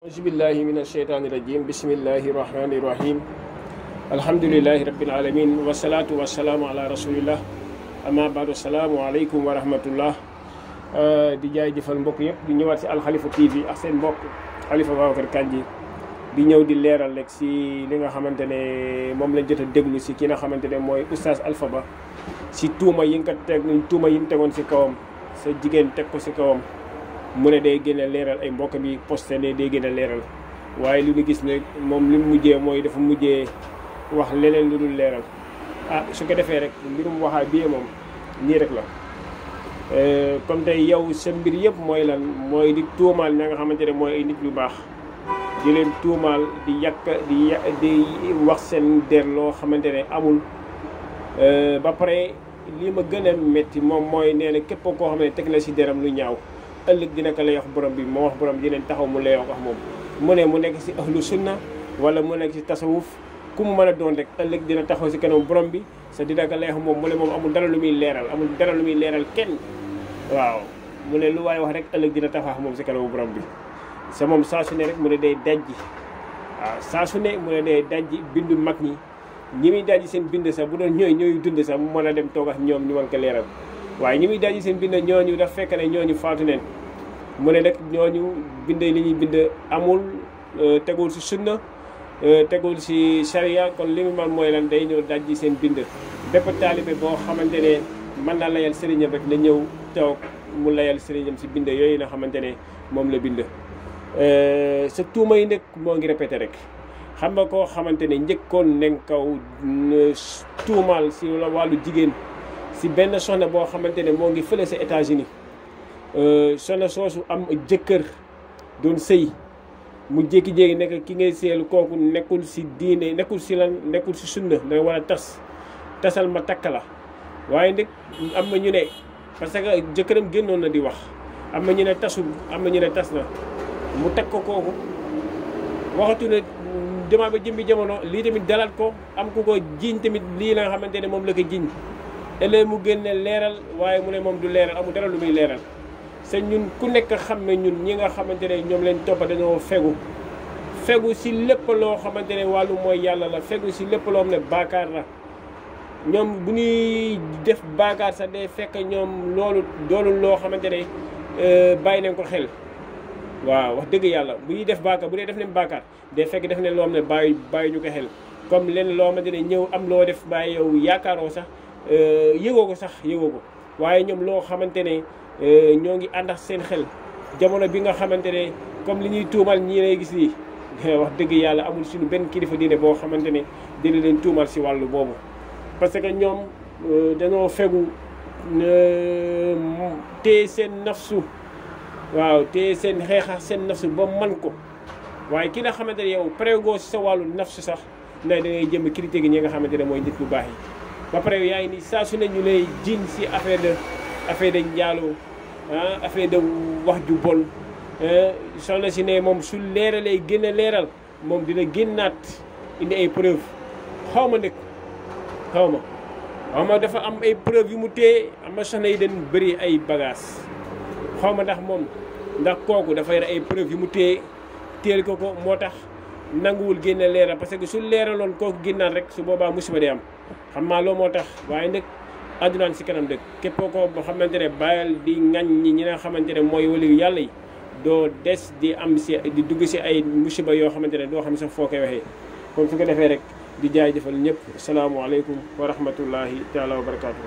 Auzubillahi mina sheytaani rajim bismillahi rahmani rahim alhamdulillahi rabbil alamin wasalaatu wasalaamu ala rasulillah amma baadu salaamu aleykum wa rahmatullah di jaay jëfal mbokk yëpp di ñëwaat si Alxalifa TV ak seen mbokk Xalifa Babacar Kandji di ñëw di leeral rek si li nga xamante ne moom lañ jot a déglu si ki nga xamante ne mooy oustaz Alpha Ba si tuuma yi nga ko teg tuuma yi mu tegoon si kawam sa jigéen teg ko si kawam mu ne day gën a leeral ay mbokk bi posté ne day gën a leeral waaye li ñu gis ne moom li mu mujjee mooy dafa mujjee wax leneen lu dul leeral su ko defee rek mbirum waxaa bii moom nii rek la comme tey yow sa mbir yëpp mooy lan mooy di tuumaal ña nga xamante ne mooy ay nit yu baax di leen tuumaal di yàq di wax seen der loo xamante ne amul ba pare li ma gën a métti moom mooy nee na képp koo xam ne teg na si deram lu ñaaw ëllëg dina ko lay wax borom bi moo wax borom bi dinañ taxaw mu lay wax moom mu ne mu nekk si ahlu sunna wala mu nekk si tasawuf ku mu mën a doon rek ëllëg dina taxaw si kanam borom bi sa dina ko lay wax moom mu ne moom amul dara lu muy leeral amul dara lu muy leeral kenn waaw mu ne lu waaye wax rek ëllëg dina taxaw moom si kanam borom bi sa moom saa su ne rek mu ne day dajji waaw saa su ne mu ne day dajji bindu mag ñi muy dajji seen bind sax bu doon ñooy dund sax mu mën a dem toog ak ñoom ñu mën ko leeral waaye ñi muy dajji seen bind ñooñu daf fekk ne ñooñu faatu neen mu ne nag ñooñu bind li ñuy bind amul tegul si sunna tegul si sharia kon li mu man mooy lan day ñëw dajji seen bind bépp taalibe boo xamante ne mën naa layal sëriñam rek na ñëw toog mu layal sëriñam si bind yooyu nga xamante ne moom la bind sa tuuma yi nag moo ngi répété rek xam nga koo xamante ne njëkkoon nañ kaw tuumaal si la wàllu jigéen si benn soxna boo xamante ne moo ngi fële sa États-Unis soxna soosu am jëkkër doon sëy mu jékki-jékki nekk ki ngay seelu kooku nekkul si diine nekkul si lan nekkul si sunna da war a tasal ma takk la waaye nag am na ñu ne parce que jëkkëram génnoon na di wax am na ñu ne tasul am na ñu ne tas na mu teg ko kooku waxatu ne dama ba jëmbi jamono lii tamit dalal ko am ku ko jiiñ tamit lii la nga xamante ne moom la ko jiiñ ëllëg mu génne leeral waaye mu ne moom du leeral amul dara lu muy leeral sa ñun ku nekk xam ne ñun ñi nga xamante ne ñoom leen toppa dañoo fegu si lépp loo xamante ne wàllu mooy yàlla la fegu si lépp loo xam ne baakaar la ñoom bu ñuy def baakaar sax day fekk ñoom loolu doolul loo xamante ne bàyyi nañ ko xel waaw wax dëgg yàlla bu ñuy def baakaar bu dee def nañ baakaar day fekk def ne loo xam ne bàyyi ñu ko xel comme leen loo xamante ne ñëw am loo def bàyyi yow yaakaaroo sax yëgoo ko waaye ñoom loo xamante ne ñoo ngi ànd ak seen xel jamono bi nga xamante ne comme li ñuy tuumal ñii lay gis nii wax dëgg yàlla amul suñu benn kilifa diine boo xamante ne dina leen tuumal si wàllu boobu parce que ñoom dañoo fegu téye seen nafsu waaw téye seen xeexa seen nafsu ba man ko waaye ki nga xamante ne yow prégo si sa wàllu nafsu sax ndax da ngay jëm critique ñi nga xamante ne mooy nit bu baax yi ba pare yaa ngi ni saa su ne ñu lay jiin si affaire de njaaloo affaire de wax ju bon soxna si ne moom su leeralee gën a leeral moom dina génnaat indi ay preuve xaw ma dafa am ay preuve yu mu téye am na soxna yi dañ bëri ay bagage xaw ma ndax kooku dafa yore ay preuve yu mu téel ko moo tax nanguwul génne leeral parce que su leeraloon kooku génnaat rek su boobaa musiba day am xam naa loolu moo tax waaye nag àddunaan si kanam dëgg képp ko boo xamante ne bàyyal di ŋañ ñi nga xamante ne mooy waliyu yàlla yi doo des di am si di dugg si ay musiba yoo xamante ne doo xam sax foo koy waxee kon su ko defee rek di jaay jëfal ñëpp asalaamaaleykum wa rahmatullahi taala wa barakaatu.